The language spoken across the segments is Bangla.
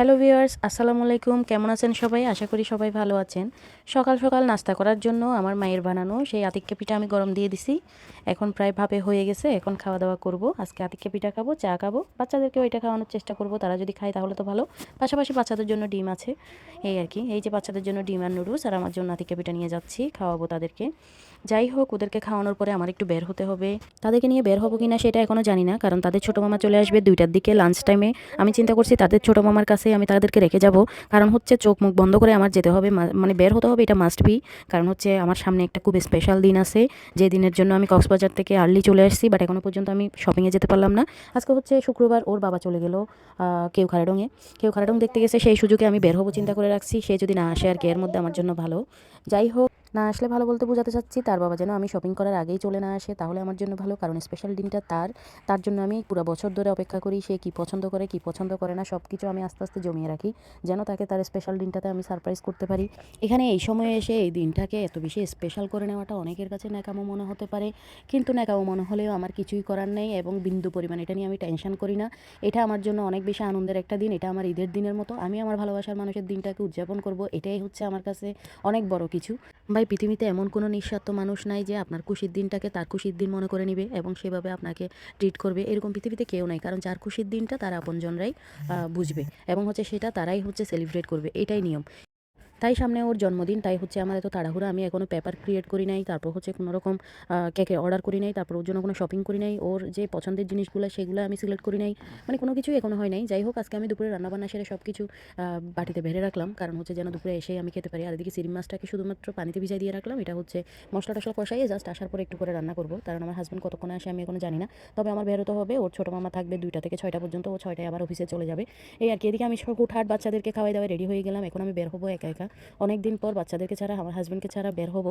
হ্যালো ভিউয়ার্স, আসসালামু আলাইকুম। কেমন আছেন সবাই? আশা করি সবাই ভালো আছেন। সকাল সকাল নাস্তা করার জন্য আমার মায়ের বানানো সেই আতিক্কা পিঠা আমি গরম দিয়ে দিছি। এখন প্রায় ভাপে হয়ে গেছে। এখন খাওয়া দাওয়া করব। আজকে আতিক্কা পিঠা খাবো, চা খাবো। বাচ্চাদেরকেও এটা খাওয়ানোর চেষ্টা করব। তারা যদি খায় তাহলে তো ভালো। পাশাপাশি বাচ্চাদের জন্য ডিম আছে। এই আর কি। এই যে বাচ্চাদের জন্য ডিম আর নুডলস, আর আমার জন্য আতিক্কা পিঠা নিয়ে যাচ্ছি। খাওয়াবো তাদেরকে। যাই হোক, ওদেরকে খাওয়ানোর পরে আমার একটু বের হতে হবে। তাদেরকে নিয়ে বের হবো কিনা সেটা এখনও জানি না, কারণ তাদের ছোটো মামা চলে আসবে 2টার দিকে লাঞ্চ টাইমে। আমি চিন্তা করছি তাদের ছোটো মামার কাছে আমি তাদেরকে রেখে যাব, কারণ হচ্ছে চোখ মুখ বন্ধ করে আমার যেতে হবে, মানে বের হতে হবে, এটা মাস্ট বি। কারণ হচ্ছে আমার সামনে একটা খুব স্পেশাল দিন আছে, যে দিনের জন্য আমি কক্সবাজার থেকে আর্লি চলে আসছি, বাট এখনও পর্যন্ত আমি শপিংয়ে যেতে পারলাম না। আজকে হচ্ছে শুক্রবার, ওর বাবা চলে গেল কেউ খারাডং দেখতে গেছে, সেই সুযোগে আমি বের হবো চিন্তা করে রাখছি। সে যদি না আসে আর কি, এর মধ্যে আমার জন্য ভালো। যাই হোক, না আসলে ভালো বলতে বোঝাতে চাচ্ছি তার বাবা যেন আমি শপিং করার আগেই চলে না আসে, তাহলে আমার জন্য ভালো। কারণ স্পেশাল দিনটা তার জন্য আমি পুরো বছর ধরে অপেক্ষা করি। সে কী পছন্দ করে কী পছন্দ করে না সব কিছু আমি আস্তে আস্তে জমিয়ে রাখি, যেন তাকে তার স্পেশাল দিনটাতে আমি সারপ্রাইজ করতে পারি। এখানে এই সময়ে এসে এই দিনটাকে এত বেশি স্পেশাল করে নেওয়াটা অনেকের কাছে ন্যাকামো মনে হতে পারে, কিন্তু ন্যাকামো মনে হলেও আমার কিছুই করার নেই, এবং বিন্দু পরিমাণ এটা নিয়ে আমি টেনশন করি না। এটা আমার জন্য অনেক বেশি আনন্দের একটা দিন। এটা আমার ঈদের দিনের মতো। আমি আমার ভালোবাসার মানুষের দিনটাকে উদযাপন করব, এটাই হচ্ছে আমার কাছে অনেক বড় কিছু। ভাই, পৃথিবীতে এমন কোনো নিঃস্বার্থ মানুষ নাই যে আপনার খুশির দিনটাকে তার খুশির দিন মনে করে নিবে এবং সেভাবে আপনাকে ট্রিট করবে। এরকম পৃথিবীতে কেউ নাই, কারণ যার খুশির দিনটা তার আপনজনরাই বুঝবে, এবং হচ্ছে সেটা তারাই হচ্ছে সেলিব্রেট করবে, এটাই নিয়ম। তাই সামনে ওর জন্মদিন, তাই হচ্ছে আমার এত তাড়াহুড়া। আমি এখনও পেপার ক্রিয়েট করি নাই, তারপর হচ্ছে কোনো রকম কেকের অর্ডার করি নাই, তারপর ওর জন্য কোনো শপিং করি নাই, ওর যে পছন্দের জিনিসগুলো সেগুলো আমি সিলেক্ট করি নাই, মানে কোনো কিছুই এখনও হয় নাই। যাই হোক, আজকে আমি দুপুরে রান্নাবান্না সেরে সব কিছু বাটিতে বেড়ে রাখলাম, কারণ হচ্ছে যেন দুপুরে এসেই আমি খেতে পারি। আর এদিকে চিংড়ি মাছটাকে শুধুমাত্র পানিতে ভিজাই দিয়ে রাখলাম। এটা হচ্ছে মশলা টশলা কষাইয়ে জাস্ট আসার পরে একটু করে রান্না করবো, কারণ আমার হাজব্যান্ড কতক্ষণে আসে আমি এখনো জানি না। তবে আমার বেরোতে হবে, ওর ছোটো মামা থাকবে 2টা থেকে 6টা পর্যন্ত, ও 6টায় আবার অফিসে চলে যাবে। এই আর কি। এদিকে আমি সব হুটহাট বাচ্চাদেরকে খাওয়াই দাওয়াই রেডি হয়ে গেলাম। এখন আমি বের হবো একা একা, অনেক দিন পর বাচ্চাদেরকে ছাড়া, আমার হাজব্যান্ডকে ছাড়া বের হবো।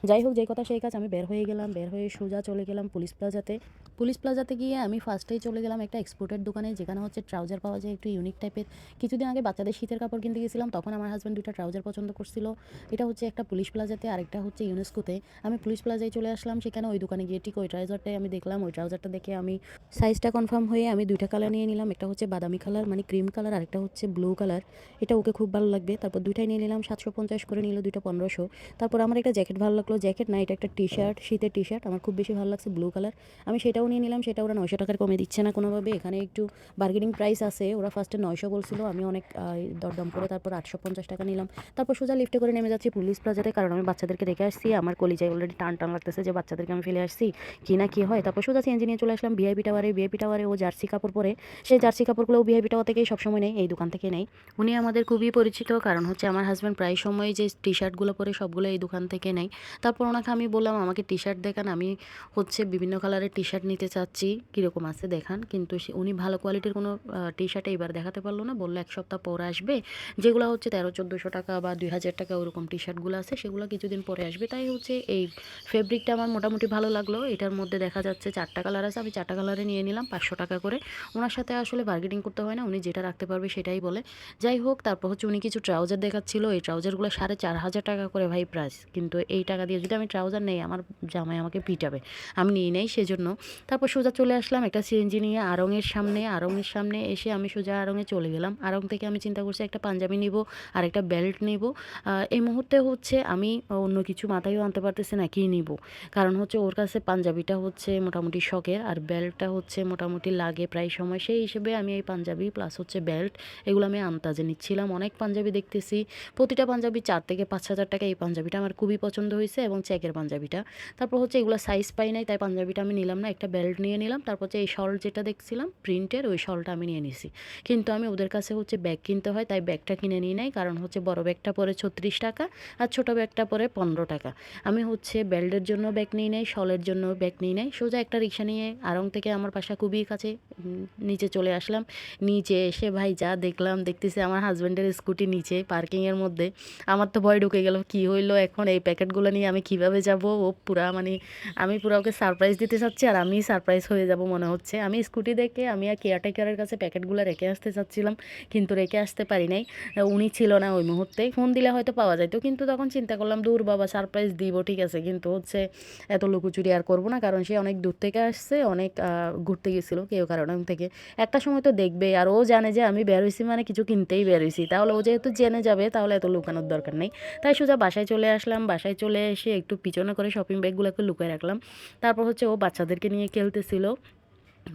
যাই হোক, যেই কথা সেই কাজ, আমি বের হয়ে গেলাম। বের হয়ে সোজা চলে গেলাম পুলিশ প্লাজাতে গিয়ে আমি ফার্স্টেই চলে গেলাম একটা এক্সপোর্টের দোকানে, যেখানে হচ্ছে ট্রাউজার পাওয়া যায় একটু ইউনিক টাইপের। কিছুদিন আগে বাচ্চাদের শীতের কাপড় কিনতে গেছিলাম, তখন আমার হাজব্যান্ড 2টা ট্রাউজার পছন্দ করছিল। এটা হচ্ছে একটা পুলিশ প্লাজাতে, আরেকটা হচ্ছে ইউনেস্কোতে। আমি পুলিশ প্লাজায় চলে আসলাম, সেখানে ওই দোকানে গিয়ে ঠিক ওই ট্রাউজারটাই আমি দেখলাম। ওই ট্রাউজারটা দেখে আমি সাইজটা কনফার্ম হয়ে আমি 2টা কালার নিয়ে নিলাম। একটা হচ্ছে বাদামি কালার মানে ক্রিম কালার, আরেকটা হচ্ছে ব্লু কালার। এটা ওকে খুব ভালো লাগবে। তারপর 2টাই নিয়ে নিলাম। 750 করে নিল, 2টা 1500। তারপর আমার একটা জ্যাকেট ভালো লাগলো, জ্যাকেট না, এটা একটা টি শার্ট, শীতের টি শার্ট, আমার খুব বেশি ভালো লাগছে ব্লু কালার। আমি সেটাও নিয়ে নিলাম। সেটা ওরা 900 টাকার কমে দিচ্ছে না কোনোভাবে, এখানে একটু বার্গেনিং প্রাইস আছে। ওরা ফার্স্টে 900 বলছিল, আমি অনেক দরদাম করে তারপর 850 টাকা নিলাম। তারপর সোজা লিফটে করে নেমে যাচ্ছি পুলিশ প্লাজাতে, কারণ আমি বাচ্চাদেরকে রেখে আসছি। আমার কলিজায় অলরেডি টান টান লাগতেছে যে বাচ্চাদেরকে আমি ফেলে আসছি, কি না কি হয়। তারপর সোজা সিএনজি নিয়ে চলে আসলাম ভিআইপি টাওয়ারে। ও জার্সি কাপড় পরে, সেই জার্সি কাপড়গুলো ভিআইপি টাওয়ার থেকেই সবসময় নেই, এই দোকান থেকে নেই। উনি আমাদের খুবই পরিচিত, কারণ হচ্ছে আমার হাজব্যান্ড প্রায় সময় যে টি শার্টগুলো পরে সবগুলো এই দোকান থেকে নেই। তারপর ওনাকে আমি বললাম আমাকে টি শার্ট দেখান, আমি হচ্ছে বিভিন্ন কালারের টি শার্ট নিতে চাচ্ছি, কীরকম আছে দেখান। কিন্তু উনি ভালো কোয়ালিটির কোনো টি শার্ট এইবার দেখাতে পারলো না, বললো 1 সপ্তাহ পরে আসবে। যেগুলো হচ্ছে 1300-1400 টাকা বা 2000 টাকা ওরকম টি শার্টগুলো আছে, সেগুলো কিছুদিন পরে আসবে। তাই হচ্ছে এই ফেব্রিকটা আমার মোটামুটি ভালো লাগলো। এটার মধ্যে দেখা যাচ্ছে 4টা কালার আছে, আমি 4টা কালারে নিয়ে নিলাম 500 টাকা করে। ওনার সাথে আসলে বার্গেনিং করতে হয় না, উনি যেটা রাখতে পারবে সেটাই বলে। যাই হোক, তারপর হচ্ছে উনি কিছু ট্রাউজার দেখাচ্ছিল, এই ট্রাউজারগুলো 4500 টাকা করে ভাই প্রাইস। কিন্তু এই টাকা দিয়ে যদি আমি ট্রাউজার নেই, আমার জামাই আমাকে পিটাবে। আমি নিয়ে নেই সেজন্য। তারপর সোজা চলে আসলাম একটা সিএনজি নিয়ে আড়ংয়ের সামনে এসে আমি সোজা আড়ংয়ে চলে গেলাম। আড়ং থেকে আমি চিন্তা করছি একটা পাঞ্জাবি নিব আর একটা বেল্ট নিব। এই মুহূর্তে হচ্ছে আমি অন্য কিছু মাথায়ও আনতে পারতেছি না কী নিব, কারণ হচ্ছে ওর কাছে পাঞ্জাবিটা হচ্ছে মোটামুটি শখের, আর বেল্টটা হচ্ছে মোটামুটি লাগে প্রায় সময়। সেই হিসেবে আমি এই পাঞ্জাবি প্লাস হচ্ছে বেল্ট এগুলো আমি আন্দাজে নিচ্ছিলাম। অনেক পাঞ্জাবি দেখতেছি, প্রতিটা পাঞ্জাবি 4 থেকে 5 হাজার টাকা। এই পাঞ্জাবিটা আমার খুবই পছন্দ হয়েছে, এবং চেকের পাঞ্জাবিটা। তারপর হচ্ছে এগুলো সাইজ পাই নাই, তাই পাঞ্জাবিটা আমি নিলাম না, একটা বেল্ট নিয়ে নিলাম। তারপর হচ্ছে এই শল যেটা দেখছিলাম প্রিন্টের, ওই শলটা আমি নিয়ে নিছি। কিন্তু আমি ওদের কাছে হচ্ছে ব্যাগ কিনতে হয়, তাই ব্যাগটা কিনে নিই নাই, কারণ হচ্ছে বড় ব্যাগটা পরে 36 টাকা আর ছোটো ব্যাগটা পরে 15 টাকা। আমি হচ্ছে বেল্টের জন্য ব্যাগ নিই নাই, শলের জন্য ব্যাগ নিই নাই। সোজা একটা রিক্সা নিয়ে আড়ং থেকে আমার বাসা খুবই কাছে, নিচে চলে আসলাম। নিচে এসে ভাই যা দেখলাম, দেখতেছি আমার হাজব্যান্ডের স্কুটি নিচে পার্কিংয়ের মধ্যে মধ্যে। আমার তো ভয় ঢুকে গেল, কি হইলো এখন, এই প্যাকেটগুলো নিয়ে আমি কিভাবে যাব। ও পুরা মানে আমি পুরা ওকে সারপ্রাইজ দিতে চাচ্ছি আর আমি সারপ্রাইজ হয়ে যাব মনে হচ্ছে। আমি স্কুটি দেখে আমি আর কেয়ারটেকারের কাছে প্যাকেটগুলো রেখে আসতে চাচ্ছিলাম, কিন্তু রেখে আসতে পারি নাই। উনি ছিল না ওই মুহূর্তে, ফোন দিলে হয়তো পাওয়া যাইতো, কিন্তু তখন চিন্তা করলাম দূর বাবা, সারপ্রাইজ দিব ঠিক আছে, কিন্তু হচ্ছে এত লুকোচুরি আর করবো না, কারণ সে অনেক দূর থেকে আসছে, অনেক ঘুরতে গেছিলো কেউ কারণ থেকে। একটা সময় তো দেখবে, আর ও জানে যে আমি বের হইছি মানে কিছু কিনতেই বের হইছি, তাহলে ও যেহেতু জেনে যাবে তাহলে এত লুকানোর দরকার নেই। তাই সোজা বাসায় চলে আসলাম, বাসায় চলে এসে একটু পিছনে করে শপিং ব্যাগগুলোকে লুকিয়ে রাখলাম। তারপর হচ্ছে ও বাচ্চাদেরকে নিয়ে খেলতেছিল,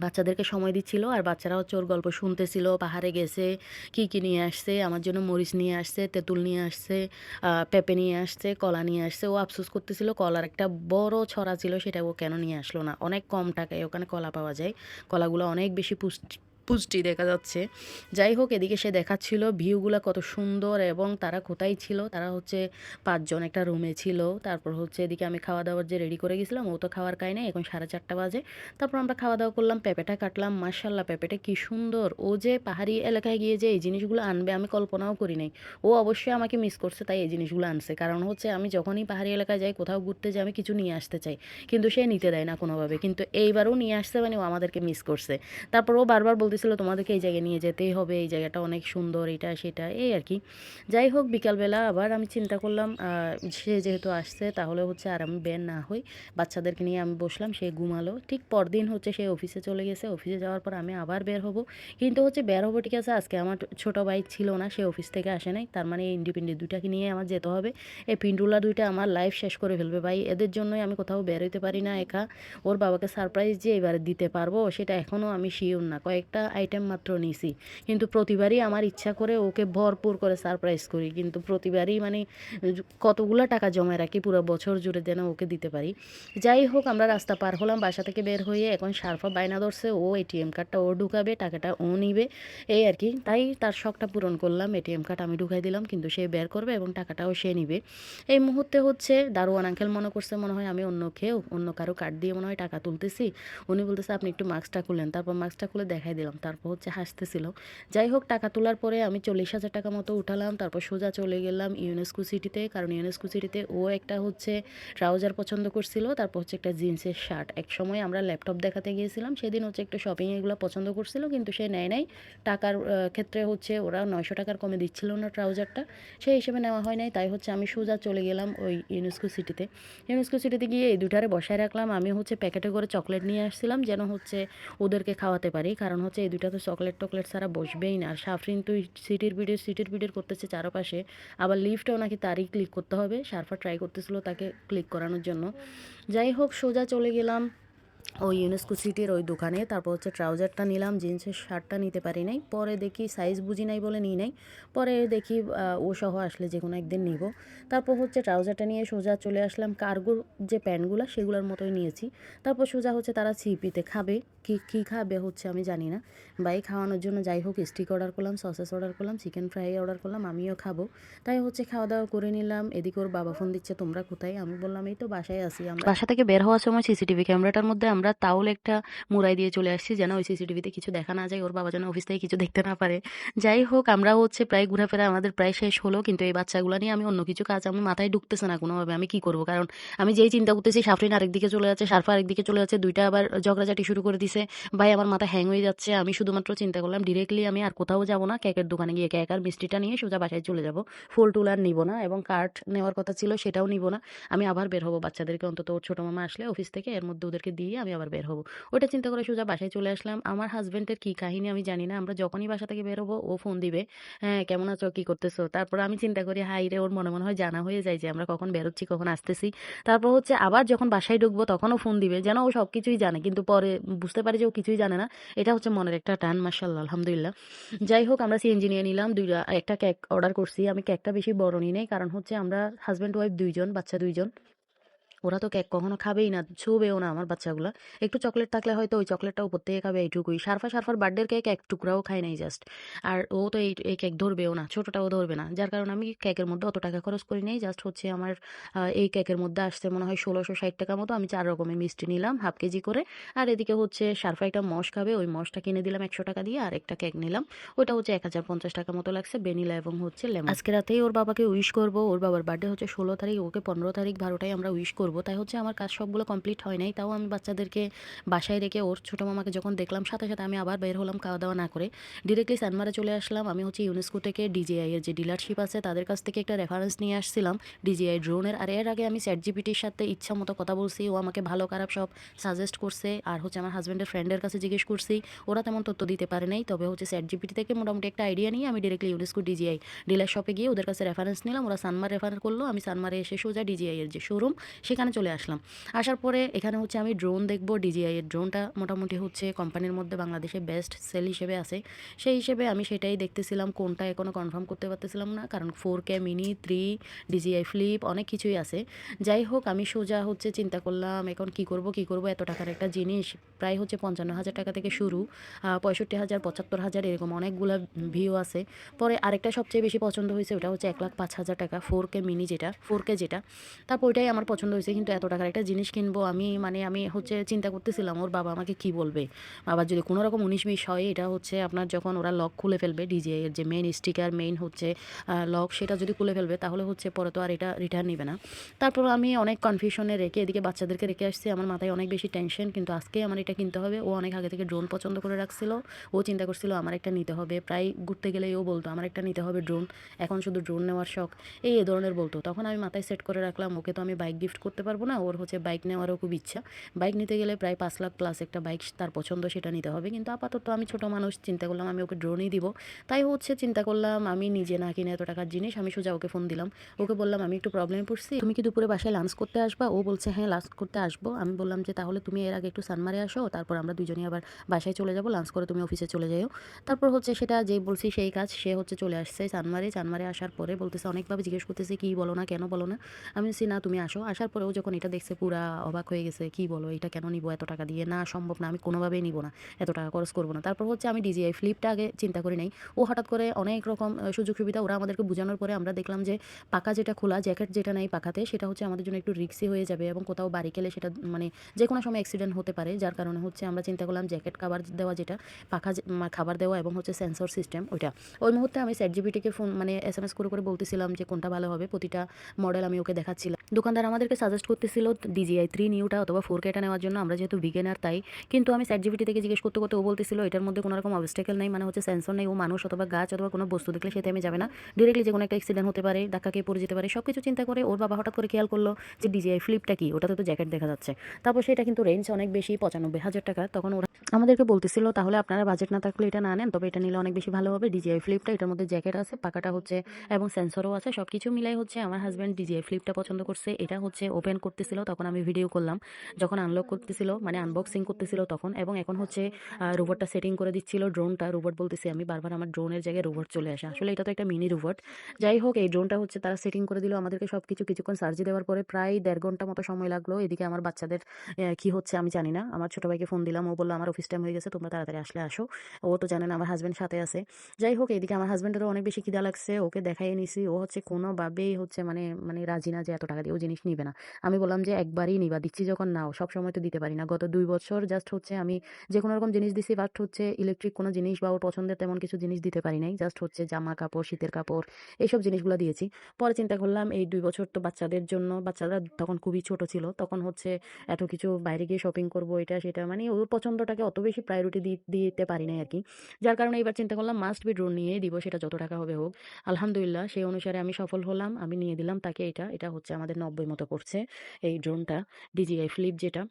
বাচ্চাদেরকে সময় দিচ্ছিল, আর বাচ্চারা হচ্ছে ওর গল্প শুনতেছিল, পাহাড়ে গেছে, কী কী নিয়ে আসছে, আমার জন্য মরিচ নিয়ে আসছে, তেঁতুল নিয়ে আসছে, পেঁপে নিয়ে আসছে, কলা নিয়ে আসছে। ও আফসোস করতেছিল কলার একটা বড় ছড়া ছিল, সেটা ও কেন নিয়ে আসলো না। অনেক কম টাকায় ওখানে কলা পাওয়া যায়, কলাগুলো অনেক বেশি পুষ্টি পুষ্টি দেখা যাচ্ছে। যাই হোক, এদিকে সে দেখাচ্ছিল ভিউগুলো কত সুন্দর, এবং তারা কোথায় ছিল, তারা হচ্ছে 5 জন একটা রুমে ছিল। তারপর হচ্ছে এদিকে আমি খাওয়া দাওয়ার যে রেডি করে গেছিলাম, ও তো খাওয়ার খায় নাই, এখন 4:30 বাজে। তারপর আমরা খাওয়া দাওয়া করলাম, পেঁপেটা কাটলাম, মাশাল্লাহ পেঁপেটা কি সুন্দর। ও যে পাহাড়ি এলাকায় গিয়ে যে এই জিনিসগুলো আনবে আমি কল্পনাও করি নাই। ও অবশ্যই আমাকে মিস করছে, তাই এই জিনিসগুলো আনছে। কারণ হচ্ছে আমি যখনই পাহাড়ি এলাকায় যাই, কোথাও ঘুরতে যাই, আমি কিছু নিয়ে আসতে চাই, কিন্তু সে নিতে দেয় না কোনোভাবে। কিন্তু এইবারও নিয়ে আসছে, মানে ও আমাদেরকে মিস করছে। তারপর ও বারবার বলতেছিল তোমাদেরকে এই জায়গায় নিয়ে যেতেই হবে, এই জায়গাটা অনেক সুন্দর, এটা সেটা এই আর কি। যাই হোক, বিকালবেলা আবার আমি চিন্তা করলাম সে যেহেতু আসছে তাহলে হচ্ছে আর আমি বের না হই, বাচ্চাদেরকে নিয়ে আমি বসলাম। সে ঘুমালো। ঠিক পরদিন হচ্ছে সে অফিসে চলে গেছে, অফিসে যাওয়ার পর আমি আবার বের হব। কিন্তু হচ্ছে বের হবো ঠিক আছে, আজকে আমার ছোট ভাই ছিল না, সে অফিস থেকে আসে নাই, তার মানে এই ইন্ডিপেন্ডেন্ট দুইটাকে নিয়ে আমার যেতে হবে। এই পিন্ডুলা দুইটা আমার লাইফ শেষ করে ফেলবে ভাই, এদের জন্যই আমি কোথাও বের হইতে পারি না একা। ওর বাবাকে সারপ্রাইজ যে এবার দিতে পারবো সেটা এখনও আমি শিওর না, কয়েকটা আইটেম মাত্র নিছি, কিন্তু প্রতিবারই আমার ইচ্ছা করে ওকে ভরপুর করে সারপ্রাইজ করি, কিন্তু প্রতিবারই মানে কতগুলো টাকা জমায় রাখি পুরো বছর জুড়ে যেন ওকে দিতে পারি। যাই হোক, আমরা রাস্তা পার হলাম বাসা থেকে বের হয়ে, এখন সারফা বায়না ধরছে ও এটিএম কার্ডটা ও ঢুকাবে, টাকাটা ও নিবে, এই আর কি। তাই তার শখটা পূরণ করলাম, এটিএম কার্ড আমি ঢুকাই দিলাম, কিন্তু সে বের করবে এবং টাকাটাও সে নিবে। এই মুহূর্তে হচ্ছে দারোয়ান আঙ্কেল মনে করছে মনে হয় আমি অন্য কারো কার্ড দিয়ে মনে হয় টাকা তুলতেছি। উনি বলতেছে আপনি একটু মাস্কটা খুলেন, তারপর মাস্কটা খুলে দেখাই দিলাম, তারপর হচ্ছে হাসতেছিল। যাই হোক, টাকা তোলার পরে আমি 40,000 টাকা মতো উঠালাম, তারপর সোজা চলে গেলাম ইউনেস্কো সিটিতে, কারণ ইউনেস্কো সিটিতে ও একটা হচ্ছে ট্রাউজার পছন্দ করছিল, তারপর হচ্ছে একটা জিন্সের শার্ট। এক সময় আমরা ল্যাপটপ দেখাতে গিয়েছিলাম, সেদিন হচ্ছে একটু শপিং এগুলো পছন্দ করছিল, কিন্তু সে নেয় নাই। টাকার ক্ষেত্রে হচ্ছে ওরা 900 টাকার কমে দিচ্ছিল না ট্রাউজারটা, সেই হিসেবে নেওয়া হয় নাই। তাই হচ্ছে আমি সোজা চলে গেলাম ওই ইউনেস্কো সিটিতে। ইউনেস্কো সিটিতে গিয়ে এই দুটারে বসায় রাখলাম। আমি হচ্ছে প্যাকেটে করে চকলেট নিয়ে আসছিলাম, যেন হচ্ছে ওদেরকে খাওয়াতে পারি, কারণ হচ্ছে এই দুটা তো চকলেট টকলেট ছাড়া বসবেই না। আর সাফরিন তো সিটির ভিডিও করতেছে চারপাশে, আবার লিফটেও নাকি তারই ক্লিক করতে হবে। সারফা ট্রাই করতেছিল তাকে ক্লিক করানোর জন্য। যাই হোক, সোজা চলে গেলাম ওই ইউনেস্কো সিটির ওই দোকানে। তারপর হচ্ছে ট্রাউজারটা নিলাম, জিন্সের শার্টটা নিতে পারি নাই, পরে দেখি সাইজ বুঝি নাই বলে নিই নাই, পরে দেখি ও সহ আসলে যে কোনো একদিন নিব। তারপর হচ্ছে ট্রাউজারটা নিয়ে সোজা চলে আসলাম কার্গোর যে প্যান্টগুলো সেগুলোর মতোই নিয়েছি। তারপর সোজা হচ্ছে তারা সিপিতে খাবে, কী খাবে হচ্ছে আমি জানি না, বাই খাওয়ানোর জন্য। যাই হোক, স্টিক অর্ডার করলাম, সসেস অর্ডার করলাম, চিকেন ফ্রাই অর্ডার করলাম, আমিও খাবো। তাই হচ্ছে খাওয়া দাওয়া করে নিলাম। এদিকে ওর বাবা ফোন দিচ্ছে তোমরা কোথায়, আমি বললাম এই তো বাসায় আছি। আমরা বাসা থেকে বের হওয়ার সময় সিসিটিভি ক্যামেরাটার মধ্যে আমরা তাউল একটা মুড়াই দিয়ে চলে আসছি, যেন ওই সিসিটিভিতে কিছু দেখা না যায়, ওর বাবা যেন অফিস থেকে কিছু দেখতে না পারে। যাই হোক, আমরা হচ্ছে প্রায় ঘোরাফেরা আমাদের প্রায় শেষ হলো, কিন্তু এই বাচ্চাগুলো নিয়ে আমি অন্য কিছু কাজ আমি মাথায় ঢুকতেছে না কোনোভাবে, আমি কি করবো। কারণ আমি যেই চিন্তা করতেছি সাফরিন আরেকদিকে চলে যাচ্ছে, সারফা আরেকদিকে চলে যাচ্ছে, দুইটা আবার ঝগড়াঝাটি শুরু করে দিছে। ভাই আমার মাথা হ্যাং হয়ে যাচ্ছে। আমি শুধুমাত্র চিন্তা করলাম ডিরেক্টলি আমি আর কোথাও যাবো না, কেকের দোকানে গিয়ে কেক আর মিষ্টিটা নিয়ে সোজা বাসায় চলে যাবো। ফুল টুল আর নিবো না, এবং কার্ড নেওয়ার কথা ছিল সেটাও নিবো না। আমি আবার বের হবো, বাচ্চাদেরকে অন্তত ওর ছোটো মামা আসলে অফিস থেকে এর মধ্যে ওদেরকে দিয়ে আমি আবার বের হবো। ওটা চিন্তা করে সোজা বাসায় চলে আসলাম। আমার হাজবেন্ডের কি কাহিনী আমি জানি না, আমরা যখনই বাসা থেকে বের হবো ও ফোন দিবে, হ্যাঁ কেমন আছো, কি করতেছো। তারপর আমি চিন্তা করি হাই রে, ওর মনে হয় জানা হয়ে যায় যে আমরা কখন বেরোচ্ছি কখন আসতেছি। তারপর হচ্ছে আবার যখন বাসায় ঢুকবো তখনও ফোন দিবে, যেন ও সব কিছুই জানে, কিন্তু পরে বুঝতে পারি যে ও কিছুই জানে না। এটা হচ্ছে মনের একটা টান, মাশাআল্লাহ আলহামদুলিল্লাহ। যাই হোক, আমরা সিএনজি নিয়ে নিলাম, একটা কেক অর্ডার করছি। আমি কেকটা বেশি বড় নিই নাই, কারণ হচ্ছে আমরা হাজব্যান্ড ওয়াইফ দুইজন, বাচ্চা দুইজন। ওরা তো কেক কখনো খাবেই না, ছুঁবেও না আমার বাচ্চাগুলা। একটু চকলেট থাকলে হয়তো ওই চকলেটটা উপর থেকে খাবে এইটুকুই। সারফার বার্থডের কেক এক টুকরাও খায় নাই জাস্ট। আর ও তো এই কেক ধরবেও না, ছোটটাও ধরবে না। যার কারণে আমি কেকের মধ্যে অত টাকা খরচ করি নাই। জাস্ট হচ্ছে আমার এই কেকের মধ্যে আসছে মনে হয় ১৬৬০ টাকা মতো। আমি ৪ রকমের মিষ্টি নিলাম হাফ কেজি করে। আর এদিকে হচ্ছে সারফা একটা মস খাবে, ওই মসটা কিনে দিলাম ১০০ টাকা দিয়ে। আর একটা কেক নিলাম, ওইটা হচ্ছে ১,০৫০ টাকা মতো লাগছে, ভ্যানিলা এবং হচ্ছে লেমন। আজকে রাতেই ওর বাবাকে উইশ করব। ওর বাবার বার্থডে হচ্ছে ১৬ তারিখ, ওকে ১৫ তারিখ ১২টায় আমরা উইশ করব। তাই হচ্ছে আমার কাজ সবগুলো কমপ্লিট হয় নাই। তাও আমি বাচ্চাদেরকে বাসায় রেখে ওর ছোটো মামাকে যখন দেখলাম, সাথে সাথে আমি আবার বের হলাম খাওয়া দাওয়া না করে। ডিরেক্টলি সানমারে চলে আসলাম। আমি হচ্ছে ইউনেস্কো থেকে ডিজিআই এর যে ডিলারশিপ আছে তাদের কাছ থেকে একটা রেফারেন্স নিয়ে আসছিলাম ডিজিআই ড্রোনের। আর এর আগে আমি চ্যাটজিপিটির সাথে ইচ্ছা মতো কথা বলছি, ও আমাকে ভালো খারাপ সব সাজেস্ট করছে। আর হচ্ছে আমার হাজব্যান্ডের ফ্রেন্ডের কাছে জিজ্ঞেস করছি, ওরা তেমন তথ্য দিতে পারে নাই। তবে হচ্ছে চ্যাটজিপিটি থেকে মোটামুটি একটা আইডিয়া নিয়ে আমি ডিরেক্টলি ইউনেস্কো ডিজিআই ডিলার শপে গিয়ে ওদের কাছে রেফারেন্স নিলাম। ওরা সানমার রেফার করলো, আমি সানমারে এসে সোজা ডিজিআই এর যে শোরুম সেখানে চলে আসলাম। আসার পরে এখানে হচ্ছে আমি ড্রোন দেখবো। ডিজিআই এর ড্রোনটা মোটামুটি হচ্ছে কোম্পানির মধ্যে বাংলাদেশে বেস্ট সেল হিসেবে আছে। সেই হিসেবে আমি সেটাই দেখতেছিলাম, কোনটা এখনও কনফার্ম করতে পারতেছিলাম না, কারণ 4K মিনি 3 ডিজিআই ফ্লিপ অনেক কিছুই আছে। যাই হোক, আমি সোজা হচ্ছে চিন্তা করলাম এখন কি করব এত টাকার একটা জিনিস। প্রায় হচ্ছে ৫৫,০০০ টাকা থেকে শুরু, ৬৫,০০০, ৭৫,০০০ এরকম অনেকগুলা ভিউ আছে। পরে আরেকটা সবচেয়ে বেশি পছন্দ হয়েছে, ওটা হচ্ছে ১,০৫,০০০ টাকা 4K মিনি, যেটা 4K যেটা। তারপর ওইটাই আমার পছন্দ হয়েছে। কিন্তু এত টাকার একটা জিনিস কিনবো আমি, মানে আমি হচ্ছে চিন্তা করতেছিলাম ওর বাবা আমাকে কি বলবে। আবার যদি কোনো রকম ১৯-২০ হয়, এটা হচ্ছে আপনার যখন ওরা লক খুলে ফেলবে, ডিজিআই এর যে মেইন স্টিকার, মেইন হচ্ছে লক, সেটা যদি খুলে ফেলবে তাহলে হচ্ছে পরে তো আর এটা রিটার্ন নিবে না। তারপর আমি অনেক কনফিউশনে রেখে এদিকে বাচ্চাদেরকে রেখে আসছি, আমার মাথায় অনেক বেশি টেনশন। কিন্তু আজকে আমার এটা কিনতে হবে। ও অনেক আগে থেকে ড্রোন পছন্দ করে রাখছিল, ও চিন্তা করছিল আমার একটা নিতে হবে। প্রায় ঘুরতে গেলেই ও বলতো আমার একটা নিতে হবে ড্রোন, এখন শুধু ড্রোন নেওয়ার শখ, এই ধরনের বলতো। তখন আমি মাথায় সেট করে রাখলাম ওকে তো আমি বাইক গিফট করতে পারবো না, ওর হচ্ছে বাইক নেওয়ারও খুব ইচ্ছা। বাইক নিতে গেলে প্রায় ৫ লাখ প্লাস একটা বাইক তার পছন্দ, সেটা নিতে হবে। কিন্তু আপাতত আমি ছোটো মানুষ, চিন্তা করলাম আমি ওকে ড্রোনই দিব। তাই হচ্ছে চিন্তা করলাম আমি নিজে না কিনে এত টাকার জিনিস, আমি সোজা ওকে ফোন দিলাম। ওকে বললাম আমি একটু প্রবলেমে পড়ছি, তুমি কি দুপুরে বাসায় লাঞ্চ করতে আসবা? ও বলছে হ্যাঁ লাঞ্চ করতে আসবো। আমি বললাম যে তাহলে তুমি এর আগে একটু সানমারে আসো, তারপর আমরা দুজনেই আবার বাসায় চলে যাবো, লাঞ্চ করে তুমি অফিসে চলে যাও। তারপর হচ্ছে সেটা যেই বলছি সেই কাজ, সে হচ্ছে চলে আসছে সানমারে আসার পরে বলতেছে, অনেকভাবে জিজ্ঞেস করতেছে কি বলো না, কেন বলো না। আমি বলছি না তুমি আসো। আসার পরেও যখন এটা দেখছে পুরা অবাক হয়ে গেছে, কি বলো এটা কেন নিবো এত টাকা দিয়ে, না সম্ভব না, আমি কোনোভাবেই নিবো না, এত টাকা খরচ করবো না। তারপর হচ্ছে আমি ডিজিআই ফ্লিপটা আগে চিন্তা করি নাই। ও হঠাৎ করে অনেক রকম সুযোগ সুবিধা ওরা আমাদেরকে বোঝানোর পরে আমরা দেখলাম যে পাকা যেটা খোলা, জ্যাকেট যেটা নাই পাখাতে, সেটা হচ্ছে আমাদের জন্য একটু রিস্কি হয়ে যাবে এবং কোথাও বাড়ি গেলে সেটা মানে যে কোনো সময় অ্যাক্সিডেন্ট হতে পারে। যার কারণে হচ্ছে আমরা চিন্তা করলাম জ্যাকেট কাভার দেওয়া, যেটা পাখা খাবার দেওয়া এবং হচ্ছে সেন্সর সিস্টেম ওইটা। ওই মুহূর্তে আমি চ্যাটজিপিটিকে ফোন মানে SMS করে বলতেছিলাম যে কোনটা ভালো হবে, প্রতিটা মডেল আমি ওকে দেখাচ্ছিলাম। দোকানদার আমাদেরকে সাজেস্ট করতেছিল DJI 3 নিউটা অথবা 4Kটা নেওয়ার জন্য, আমরা যেহেতু বিগিনার তাই। কিন্তু আমি চ্যাটজিপিটি থেকে জিজ্ঞেস করতে ও বলতেছিল এটার মধ্যে কোনো রকম অবস্টেকেল নেই, মানে হচ্ছে সেন্সর নেই, ও মানুষ অথবা গাছ অথবা কোনো বস্তু দেখলে সেটা আমি যাবে না, ডিরেক্টলি যে কোনো একটা অ্যাক্সিডেন্ট হতে পারে, ধাক্কা খেয়ে পড়ে যেতে পারে। সব কিছু চিন্তা করে ওর বাবা হঠাৎ করে খেয়াল করলো যে DJI ফ্লিপটা কি, ওটাতে তো জ্যাকেট দেখা যাচ্ছে। তারপর সেটা কিন্তু রেঞ্জ অনেক বেশি, ৯৫,০০০ টাকা। তখন ওরা আমাদেরকে বলতেছিল তাহলে আপনারা বাজেট না থাকলে এটা না নেন, তবে এটা নিলে অনেক বেশি ভালো হবে। DJI ফ্লিপটা, এটার মধ্যে জ্যাকেট আছে, পাকাটা হচ্ছে এবং সেন্সরও আছে, সব কিছু মিলাই হচ্ছে আমার হাজব্যান্ড DJI ফ্লিপটা পছন্দ করছে। এটা হচ্ছে ওপেন করতেছিল, তখন আমি ভিডিও করলাম, যখন আনলক করতেছিল মানে আনবক্সিং করতেছিল তখন। এবং এখন হচ্ছে রোবটটা সেটিং করে দিচ্ছিল, ড্রোনটা। রোবট বলতেছি আমি বারবার, আমার ড্রোনের জায়গায় রোবট চলে আসে, আসলে এটা তো একটা মিনি রোবট। যাই হোক, এই ড্রোনটা হচ্ছে তারা সেটিং করে দিল আমাদেরকে সব কিছু। কিছুক্ষণ সার্চ দেওয়ার পরে প্রায় ১.৫ ঘন্টা মতো সময় লাগলো। এদিকে আমার বাচ্চাদের কি হচ্ছে আমি জানি না। আমার ছোট ভাইকে ফোন দিলাম, ও বললো আমার অফিস টাইম হয়ে গেছে, তোমরা তাড়াতাড়ি আসলে আসো। ও তো জানেন আমার হাজব্যান্ড সাথে আছে। যাই হোক, এদিকে আমার হাজব্যান্ডেরও অনেক বেশি খিদা লাগছে, ওকে দেখাইয়ে নিছি। ও হচ্ছে কোনোভাবেই হচ্ছে মানে মানে রাজি না যে এত টাকা দিয়ে ও জিনিস নিবে না। আমি বললাম যে একবারই নিবা, দিচ্ছি যখন নাও, সব সময় তো দিতে পারি না। গত ২ বছর জাস্ট হচ্ছে আমি যে কোনো রকম জিনিস দিছি, বাট হচ্ছে ইলেকট্রিক কোনো জিনিস বা ওর পছন্দের তেমন কিছু জিনিস দিতে পারি নাই। জাস্ট হচ্ছে জামা কাপড়, শীতের কাপড়, এইসব জিনিসগুলো দিয়েছি। পরে চিন্তা করলাম এই ২ বছর তো বাচ্চাদের জন্য, বাচ্চারা তখন খুবই ছোট ছিল, তখন হচ্ছে এত কিছু বাইরে গিয়ে শপিং করবো এটা সেটা, মানে ওর পছন্দটাকে অত বেশি প্রায়োরিটি দিতে পারি নাই আর কি। যার কারণে এবার চিন্তা করলাম মাস্ট বি ড্রোন নিয়ে দিব, সেটা যত টাকা হবে হোক। আলহামদুলিল্লাহ সেই অনুসারে আমি সফল হলাম, আমি নিয়ে দিলাম তাকে। এটা এটা হচ্ছে আমাদের ৯০ মতো পড়ছে এই ড্রোনটা, DJI ফ্লিপ যেটা।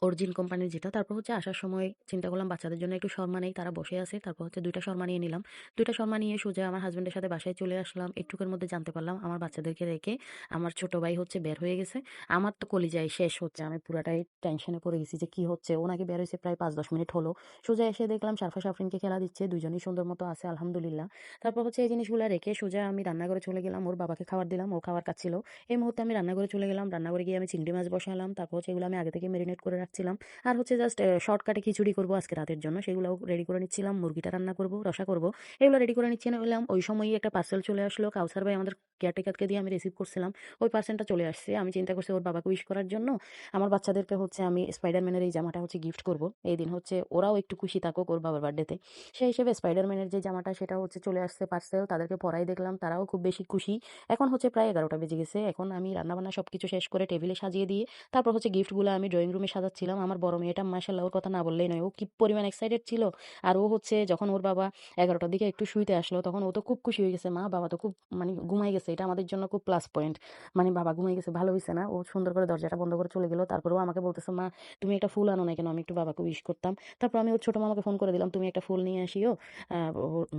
অরিজিন কোম্পানির যেটা। তারপর হচ্ছে আসার সময় চিন্তা করলাম বাচ্চাদের জন্য একটু শর্মা নেই, তারা বসে আছে। তারপর হচ্ছে ২ টা শর্মা নিয়ে নিলাম। ২ টা শর্মা নিয়ে সোজা আমার হাসব্যান্ডের সাথে বাসায় চলে আসলাম। একটুকের মধ্যে জানতে পারলাম আমার বাচ্চাদেরকে রেখে আমার ছোট ভাই হচ্ছে বের হয়ে গেছে। আমার তো কলিজায় শেষ হচ্ছে। আমি পুরাটাই টেনশনে পড়ে গেছি যে কি হচ্ছে? ও নাকি বের হইছে প্রায় ৫-১০ মিনিট হলো। সোজা এসে দেখলাম সারফা সাফরিনকে খেলা দিচ্ছে। ২ জনই সুন্দর মতো আছে আলহামদুলিল্লাহ। তারপর হচ্ছে এই জিনিসগুলা রেখে সোজা আমি রান্নাঘরে চলে গেলাম। ওর বাবাকে খাবার দিলাম। ও খাবার খাচ্ছিল। এই মুহূর্তে আমি রান্নাঘরে চলে গেলাম। রান্নাঘরে গিয়ে আমি চিংড়ি মাছ বসালাম। তারপর হচ্ছে এগুলো আমি আগে থেকে মেরিনেট করে রাখছিলাম। আর হচ্ছে জাস্ট শর্টকাটে খিচুড়ি করবো আজকে রাতের জন্য, সেগুলোও রেডি করে নিচ্ছিলাম। মুরগিটা রান্না করবো, রসা করবো, এগুলো রেডি করে নিচ্ছি নিলাম। ওই সময়ই একটা পার্সেল চলে আসলো। কাউসার ভাই আমাদের কেয়ারটেকারকে দিয়ে আমি রিসিভ করছিলাম। ওই পার্সেলটা চলে আসছে। আমি চিন্তা করছি ওর বাবাকে উইশ করার জন্য আমার বাচ্চাদেরকে হচ্ছে আমি স্পাইডারম্যানের এই জামাটা হচ্ছে গিফট করবো। এই দিন হচ্ছে ওরাও একটু খুশি থাকুক ওর বাবার বার্থডেতে। সেই হিসেবে স্পাইডারম্যানের যে জামাটা সেটা হচ্ছে চলে আসছে পার্সেল। তাদেরকে পরাই দেখলাম, তারাও খুব বেশি খুশি। এখন হচ্ছে প্রায় ১১টা বেজে গেছে। এখন আমি রান্নাবান্না সবকিছু শেষ করে টেবিলে সাজিয়ে দিয়ে তারপর হচ্ছে গিফটগুলো আমি ড্রয়িং রুমে সাজাচ্ছিলাম। আমার বড় মেয়েটা মাশাআল্লাহ ওর কথা না বললেই নয়। ও কি পরিমাণ এক্সাইটেড ছিল। আর ও হচ্ছে যখন ওর বাবা ১১টার দিকে একটু শুইতে আসলো তখন ও তো খুব খুশি হয়ে গেছে। মা বাবা তো খুব মানে ঘুমাই গেছে। এটা আমাদের জন্য খুব প্লাস পয়েন্ট। মানে বাবা ঘুমাই গেছে ভালো হইছে না? ও সুন্দর করে দরজাটা বন্ধ করে চলে গেল। তারপরেও আমাকে বলতেছে, "মা তুমি একটা ফুল আনো নাই কেন? আমি একটু বাবাকে উইশ করতাম।" তারপর আমি ওর ছোট মামাকে ফোন করে দিলাম, "তুমি একটা ফুল নিয়ে আসিও।"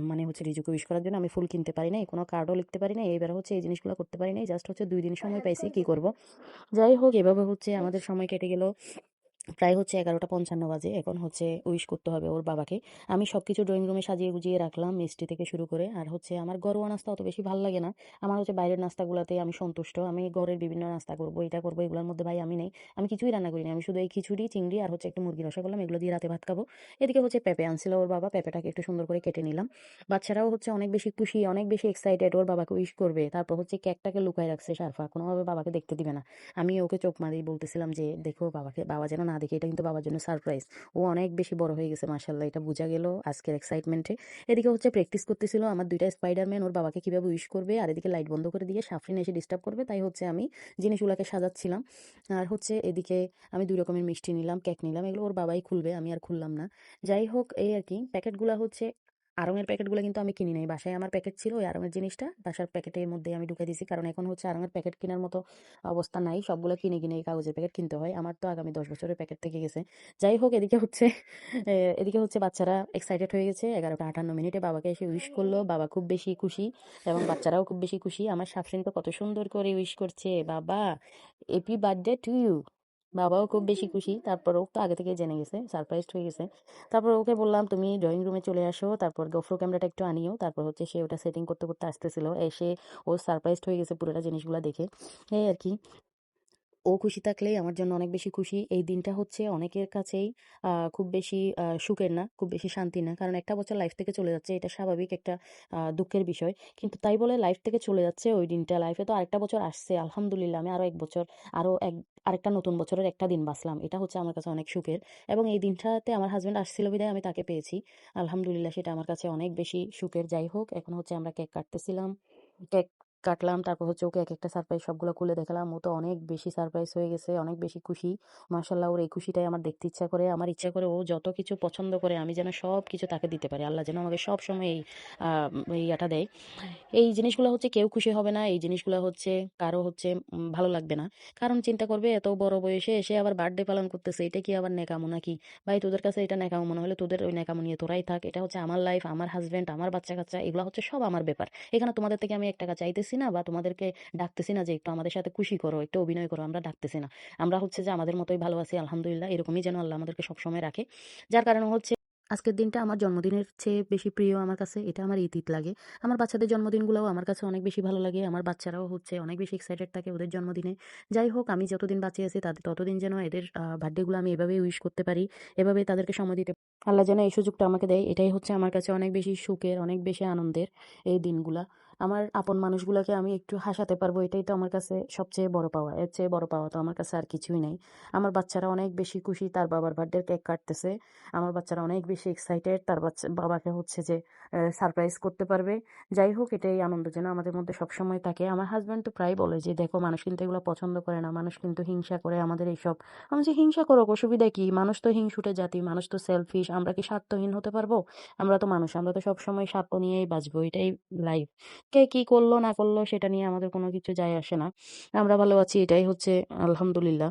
মানে হচ্ছে রিজুকে উইশ করার জন্য আমি ফুল কিনতে পারি নাই, কোনো কার্ডও লিখতে পারি নাই। এইবার হচ্ছে এই জিনিসগুলো করতে পারি নাই। জাস্ট হচ্ছে ২ দিন সময় পাইছি। কি করব? যাই হোক এভাবে হচ্ছে আমাদের সময় কেটে গেল। প্রায় হচ্ছে ১১টা ৫৫ বাজে। এখন হচ্ছে উইশ করতে হবে ওর বাবাকে। আমি সবকিছু ড্রয়িং রুমে সাজিয়ে গুজিয়ে রাখলাম, মিষ্টি থেকে শুরু করে। আর হচ্ছে আমার ঘরোয়া নাস্তা অত বেশি ভাল লাগে না। আমার হচ্ছে বাইরের নাস্তাগুলাতে আমি সন্তুষ্ট। আমি ঘরের বিভিন্ন নাস্তা করব, এটা করব, এগুলোর মধ্যে ভাই আমি নেই। আমি কিছুই রান্না করি না। আমি শুধু এই খিচুড়ি, চিংড়ি আর হচ্ছে একটু মুরগি রসা করলাম। এগুলো দিয়ে রাতে ভাত খাবো। এদিকে হচ্ছে পেঁপে আনছিল ওর বাবা। পেঁপেটাকে একটু সুন্দর করে কেটে নিলাম। বাচ্চারাও হচ্ছে অনেক বেশি খুশি, অনেক বেশি এক্সাইটেড ওর বাবাকে উইশ করবে। তারপর হচ্ছে কেকটাকে লুকায় রাখছে সারফা। কোনোভাবে বাবাকে দেখতে দিবে না। আমি ওকে চোখ মারি বলতেছিলাম যে, "দেখো বাবাকে, বাবা যেন না দেখে। এটা কিন্তু বাবার জন্য সারপ্রাইজ।" ও অনেক বেশি বড় হয়ে গেছে মাশাআল্লাহ। এটা বোঝা গেল আজকের এক্সাইটমেন্টে। এদিকে হচ্ছে প্র্যাকটিস করতেছিল আমার ২ টা স্পাইডারম্যান ওর বাবাকে কিভাবে উইশ করবে। আর এদিকে লাইট বন্ধ করে দিয়ে সাফরিন এসে ডিস্টার্ব করবে। তাই হচ্ছে আমি জিনিসগুলাকে সাজাচ্ছিলাম। আর হচ্ছে এদিকে আমি ২ রকমের মিষ্টি নিলাম, কেক নিলাম। এগুলো ওর বাবাই খুলবে, আমি আর খুললাম না। যাই হোক এই আরকি। প্যাকেটগুলা হচ্ছে আড়ং-এর প্যাকেটগুলো কিন্তু আমি কিনি নাই। বাসায় আমার প্যাকেট ছিল। ওই আড়ং-এর জিনিসটা বাসার প্যাকেটের মধ্যেই আমি ঢুকাই দিছি। কারণ এখন হচ্ছে আড়ং-এর প্যাকেট কেনার মতো অবস্থা নাই। সবগুলো কিনে, কিনে এই কাগজের প্যাকেট কিনতে হয়। আমার তো আগামী ১০ বছরের প্যাকেট থেকে গেছে। যাই হোক এদিকে হচ্ছে এদিকে হচ্ছে বাচ্চারা এক্সাইটেড হয়ে গেছে। ১১টা ৫৮ বাবাকে এসে উইশ করলো। বাবা খুব বেশি খুশি এবং বাচ্চারাও খুব বেশি খুশি। আমার সাফরিন তো কত সুন্দর করে উইশ করছে, "বাবা, হ্যাপি বার্থডে টু ইউ।" বাবাও খুব বেশি খুশি। তারপর ও তো আগে থেকে জেনে গেছে, সারপ্রাইজড হয়ে গেছে। তারপর ওকে বললাম, "তুমি ড্রয়িং রুমে চলে আসো। তারপর গোপ্রো ক্যামেরাটা একটু আনিও।" তারপর হচ্ছে সে ওটা সেটিং করতে, করতে আসতেছিল। এসে ও সারপ্রাইজড হয়ে গেছে পুরোটা জিনিসগুলা দেখে। এই আরকি। ও খুশি থাকলেই আমার জন্য অনেক বেশি খুশি। এই দিনটা হচ্ছে অনেকের কাছেই খুব বেশি সুখের না, খুব বেশি শান্তির না। কারণ একটা বছর লাইফ থেকে চলে যাচ্ছে, এটা স্বাভাবিক একটা দুঃখের বিষয়। কিন্তু তাই বলে লাইফ থেকে চলে যাচ্ছে ওই দিনটা, লাইফে তো আরেকটা বছর আসছে। আলহামদুলিল্লাহ আমি আরো ১ বছর, আরো আরেকটা নতুন বছরের একটা দিন বাঁচলাম। এটা হচ্ছে আমার কাছে অনেক সুখের। এবং এই দিনটাতে আমার হাসব্যান্ড আসছিল বিধায় আমি তাকে পেয়েছি। আলহামদুলিল্লাহ সেটা আমার কাছে অনেক বেশি সুখের। যাই হোক এখন হচ্ছে আমরা কেক কাটতেছিলাম। কেক কাটলাম। তারপর হচ্ছে ওকে একেকটা সারপ্রাইজ সবগুলো খুলে দেখালাম। ও তো অনেক বেশি সারপ্রাইজ হয়ে গেছে, অনেক বেশি খুশি। মাশাআল্লাহ ওর এই খুশিটাই আমার দেখতে ইচ্ছা করে। আমার ইচ্ছা করে ও যত কিছু পছন্দ করে আমি যেন সবকিছু তাকে দিতে পারি। আল্লাহ যেন আমাকে সবসময় আ এই ইয়াটা দেয়। এই জিনিসগুলো হচ্ছে কেউ খুশি হবে না। এই জিনিসগুলো হচ্ছে কারো হচ্ছে ভালো লাগবে না। কারণ চিন্তা করবে এত বড় বয়সে এসে আবার বার্থডে পালন করতেছে। এটা কি আবার ন্যাকামো নাকি? ভাই তোদের কাছে এটা ন্যাকামো মনে হলে তোদের ওই ন্যাকামো নিয়ে তোরাই থাক। এটা হচ্ছে আমার লাইফ, আমার হাসব্যান্ড, আমার বাচ্চা-কাচ্চা, এগুলা হচ্ছে সব আমার ব্যাপার। এখানে তোমাদের থেকে আমি ৳১ চাইতেছি না বা তোমাদেরকে ডাকতেছি না যে একটু আমাদের সাথে খুশি করো, একটু অভিনয় করো। আমরা ডাকতেছি না। আমরা হচ্ছে যে আমাদের মতোই ভালো আছি আলহামদুলিল্লাহ। এরকমই যেন আল্লাহ আমাদেরকে সবসময় রাখে। যার কারণে হচ্ছে আজকের দিনটা আমার জন্মদিনের চেয়ে বেশি প্রিয় আমার কাছে। এটা আমার ঈদ লাগে। আমার বাচ্চাদের জন্মদিনগুলোও আমার কাছে অনেক বেশি ভালো লাগে। আমার বাচ্চারাও হচ্ছে অনেক বেশি এক্সাইটেড থাকে ওদের জন্মদিনে। যাই হোক আমি যতদিন বাঁচে আছি তাদের ততদিন যেন এদের বার্থডেগুলো আমি এভাবেই উইশ করতে পারি। এভাবেই তাদেরকে সময় দিতে আল্লাহ যেন এই সুযোগটা আমাকে দেয়। এটাই হচ্ছে আমার কাছে অনেক বেশি সুখের, অনেক বেশি আনন্দের এই দিনগুলা। আমার আপন মানুষগুলাকে আমি একটু হাসাতে পারবো, এটাই তো আমার কাছে সবচেয়ে বড় পাওয়া। এর চেয়ে বড় পাওয়া তো আমার কাছে আর কিছুই নাই। আমার বাচ্চারা অনেক বেশি খুশি তার বাবার বার্থডের কেক কাটতেছে। আমার বাচ্চারা অনেক বেশি এক্সাইটেড তার বাবাকে হচ্ছে যে সারপ্রাইজ করতে পারবে। যাই হোক এটাই আনন্দ যেন আমাদের মধ্যে সবসময় থাকে। আমার হাসব্যান্ড তো প্রায় বলে যে, "দেখো মানুষ কিন্তু এগুলো পছন্দ করে না। মানুষ কিন্তু হিংসা করে আমাদের এইসব।" আমি বলছি, "হিংসা করুক, অসুবিধা কি? মানুষ তো হিংসুটে জাতি, মানুষ তো সেলফিশ। আমরা কি স্বার্থহীন হতে পারবো? আমরা তো মানুষ, আমরা তো সবসময় স্বার্থ নিয়েই বাঁচবো। এটাই লাইফ। কে কি করলো না করলো সেটা নিয়ে আমাদের কোনো কিছু যায় আসে না। আমরা ভালো আছি এটাই হচ্ছে আলহামদুলিল্লাহ।"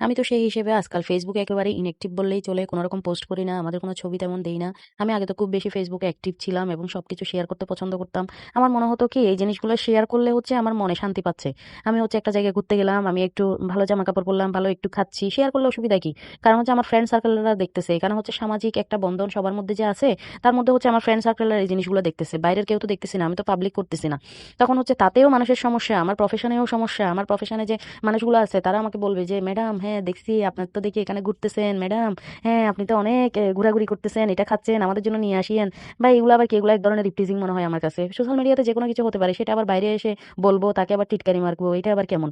আমি তো সেই হিসেবে আজকাল ফেসবুকে একেবারে ইনঅ্যাক্টিভ বললেই চলে। কোনো রকম পোস্ট করি না। আমাদের কোনো ছবি তেমন দেই না। আমি আগে তো খুব বেশি ফেসবুকে অ্যাক্টিভ ছিলাম এবং সবকিছু শেয়ার করতে পছন্দ করতাম। আমার মনে হতো কি এই জিনিসগুলো শেয়ার করলে হচ্ছে আমার মনে শান্তি পাচ্ছে। আমি হচ্ছে একটা জায়গায় ঘুরতে গেলাম, আমি একটু ভালো জামাকাপড় পরলাম, ভালো একটু খাচ্ছি। শেয়ার করলে অসুবিধা কি? কারণ হচ্ছে আমার ফ্রেন্ড সার্কেলরা দেখতেছে। এখানে হচ্ছে সামাজিক একটা বন্ধন সবার মধ্যে যে আছে, তার মধ্যে হচ্ছে আমার ফ্রেন্ড সার্কেলরা এই জিনিসগুলো দেখতেছে। বাইরের কেউ তো দেখতেছে না। আমি তো পাবলিক করতেছি না। তখন হচ্ছে তাতেও মানুষের সমস্যা, আমার প্রফেশনেও সমস্যা। আমার প্রফেশনে যে মানুষগুলো আছে তারা আমাকে বলবে যে, "ম্যাডাম হ্যাঁ দেখছি আপনার তো দেখি এখানে ঘুরতেছেন ম্যাডাম। হ্যাঁ আপনি তো অনেক ঘোরাঘুরি করতেছেন, এটা খাচ্ছেন, আমাদের জন্য নিয়ে আসিয়েন।" বা এগুলো আবার কি? এগুলো এক ধরনের রিপ্লেজিং মনে হয় আমার কাছে। সোশ্যাল মিডিয়াতে যেকোনো কিছু হতে পারে, সেটা আবার বাইরে এসে বলবো, তাকে আবার টিটকারি মারবো, এটা আবার কেমন?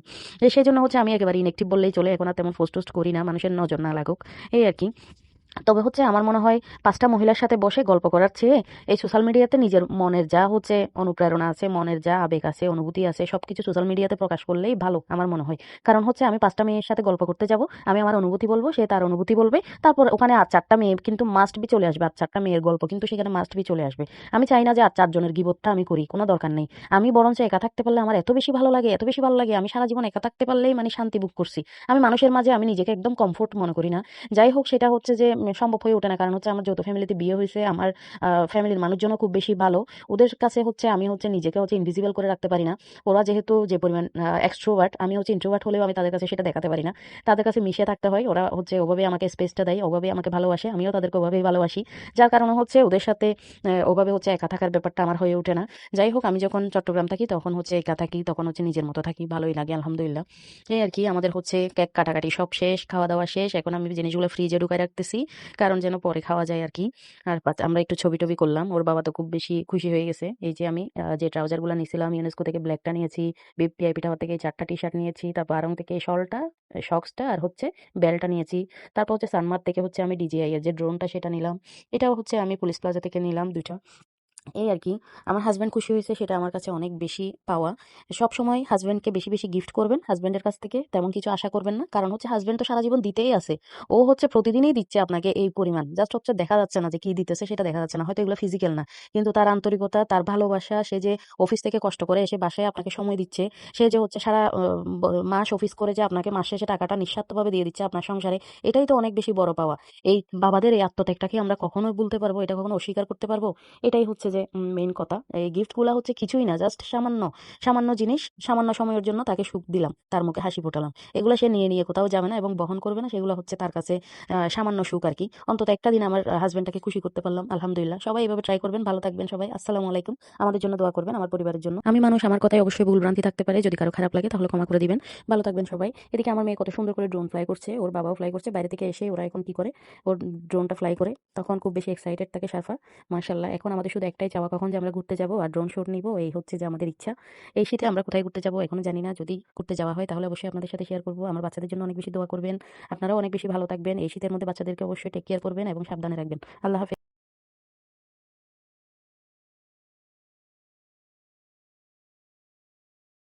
সেজন্য হচ্ছে আমি একেবারে ইনঅ্যাক্টিভ বললেই চলে। এখন আর তেমন পোস্ট করি না, মানুষের নজর না লাগুক, এই আরকি। তবে হচ্ছে আমার মনে হয় ৫ টা মহিলার সাথে বসে গল্প করার চেয়ে এই সোশ্যাল মিডিয়াতে নিজের মনের যা হচ্ছে অনুপ্রেরণা আছে, মনের যা আবেগ আছে, অনুভূতি আছে, সবকিছু সোশ্যাল মিডিয়াতে প্রকাশ করলেই ভালো আমার মনে হয়। কারণ হচ্ছে আমি ৫ টা মেয়ের সাথে গল্প করতে যাব, আমি আমার অনুভূতি বলবো, সে তার অনুভূতি বলবে। তারপর ওখানে আর ৪ টা মেয়ে কিন্তু মাস্ট বি চলে আসবে। আর ৪ টা মেয়ের গল্প কিন্তু সেখানে মাস্ট বি চলে আসবে। আমি চাই না যে আর ৪ জনের গীবতটা আমি করি, কোনো দরকার নেই। আমি বরঞ্চ একা থাকতে পারলে আমার এত বেশি ভালো লাগে, এত বেশি ভালো লাগে। আমি সারা জীবন একা থাকতে পারলেই মানে শান্তি ভোগ করছি। আমি মানুষের মাঝে আমি নিজেকে একদম কমফোর্ট মনে করি না। যাই হোক সেটা হচ্ছে যে সম্ভব হয়ে ওঠে না। কারণ হচ্ছে আমার যৌথ ফ্যামিলিতে বিয়ে হইছে। আমার ফ্যামিলির মানুষজনও খুব বেশি ভালো। ওদের কাছে হচ্ছে আমি হচ্ছে নিজেকে হচ্ছে ইনভিজিবল করে রাখতে পারি না। ওরা যেহেতু যে পরিমাণ এক্সট্রোভার্ট, আমি হচ্ছে ইন্ট্রোভার্ট হলেও আমি তাদের কাছে সেটা দেখাতে পারি না। তাদের কাছে মিশে থাকতে হয়। ওরা হচ্ছে ওভাবে আমাকে স্পেসটা দেয়, ওভাবে আমাকে ভালোবাসে। আমিও তাদেরকে ওভাবেই ভালোবাসি। যার কারণে হচ্ছে ওদের সাথে ওভাবে হচ্ছে একা থাকার ব্যাপারটা আমার হয়ে ওঠে না। যাই হোক আমি যখন চট্টগ্রাম থাকি তখন হচ্ছে একা থাকি, তখন হচ্ছে নিজের মতো থাকি। ভালোই লাগে আলহামদুলিল্লাহ। এই আরকি আমাদের হচ্ছে কেক কাটাকাটি সব শেষ, খাওয়া-দাওয়া শেষ। এখন আমি জিনিসগুলো ফ্রিজে ঢুকায় রাখতেছি। কারণ যেন পরে খাওয়া যায় আরকি। আর আমরা একটু ছবি-টবি করলাম। ওর বাবা তো খুব বেশি খুশি হয়ে গেছে। এই যে আমি যে ট্রাউজারগুলা নিছিলাম ইউনেস্কো থেকে ব্ল্যাকটা নিয়েছি, ভিআইপি টাওয়ার থেকে এই ৪ টা টি-শার্ট নিয়েছি। তারপর আড়ং থেকে এই শলটা, সক্সটা আর হচ্ছে বেল্টটা নিয়েছি। তারপর হচ্ছে সানমার থেকে হচ্ছে আমি DJI এর যে ড্রোনটা সেটা নিলাম। এটাও হচ্ছে আমি পুলিশ প্লাজা থেকে নিলাম ২ টা। এই আরকি। আমার হাসব্যান্ড খুশি হইছে সেটা আমার কাছে অনেক বেশি পাওয়া। সবসময় হাসব্যান্ডকে বেশি গিফট করবেন। হাসব্যান্ডের কাছ থেকে তেমন কিছু আশা করবেন না। কারণ হচ্ছে হাসব্যান্ড তো সারা জীবন দিতেই আছে। ও হচ্ছে প্রতিদিনই দিচ্ছে আপনাকে এই পরিমাণ। জাস্ট হচ্ছে দেখা যাচ্ছে না যে কি দিতেছে সেটা দেখা যাচ্ছে না। হয়তো এগুলো ফিজিক্যাল না। কিন্তু তার আন্তরিকতা, তার ভালোবাসা, সে যে অফিস থেকে কষ্ট করে এসে বাসায় আপনাকে সময় দিচ্ছে, সে যে হচ্ছে সারা ব মাস অফিস করে যে আপনাকে মাস শেষে টাকাটা নিঃস্বার্থভাবে দিয়ে দিচ্ছে আপনার সংসারে, এটাই তো অনেক বেশি বড় পাওয়া। এই বাবাদের এই আত্মত্যাগটা কি আমরা কখনোই ভুলতে পারবো? এটা কখনো অস্বীকার করতে পারবো? এটাই হচ্ছে যে মেইন কথা। এই গিফটগুলা হচ্ছে কিছুই না। জাস্ট সামান্য জিনিস, সামান্য সময়ের জন্য তাকে সুখ দিলাম। তার মুখে হাসি ফোটালাম। এগুলা সে নিয়ে কোথাও যাবে না এবং বহন করবে না। সেগুলো হচ্ছে তার কাছে সামান্য সুখ আরকি। অন্তত একটা দিন আমার হাসব্যান্ডটাকে খুশি করতে পারলাম। আলহামদুলিল্লাহ। সবাই এভাবে ট্রাই করবেন। ভালো থাকবেন সবাই। আসসালামু আলাইকুম। আমাদের জন্য দোয়া করবেন, আমার পরিবারের জন্য। আমি মানুষ, আমার কথায় অবশ্যই ভুলভ্রান্তি থাকতে পারে। যদি কারো খারাপ লাগে তাহলে ক্ষমা করে দিবেন। ভালো থাকবেন সবাই। এদিকে আমার মেয়ে কত সুন্দর করে ড্রোন ফ্লাই করছে। ওর বাবাও ফ্লাই করছে। বাইরে থেকে এসে ওরা এখন কি করে? ওর ড্রোনটা ফ্লাই করে। তখন খুব বেশি এক্সাইটেড থাকে সারফা। মাশাআল্লাহ। এখন আমাদের শুধু একটাই চাওয়া কখন যে আমরা ঘুরতে যাবো আর ড্রোন শট নিবো। এই হচ্ছে যে আমাদের ইচ্ছা। এই শীতে আমরা কোথায় ঘুরতে যাবো এখনো জানি না। যদি ঘুরতে যাওয়া হয় তাহলে অবশ্যই আপনাদের সাথে শেয়ার করব। আমার বাচ্চাদের জন্য অনেক বেশি দোয়া করবেন। আপনারাও অনেক বেশি ভালো থাকবেন। এই শীতের মধ্যে বাচ্চাদেরকে অবশ্যই টেক কেয়ার করবেন এবং সাবধানে রাখবেন। আল্লাহ হাফেজ।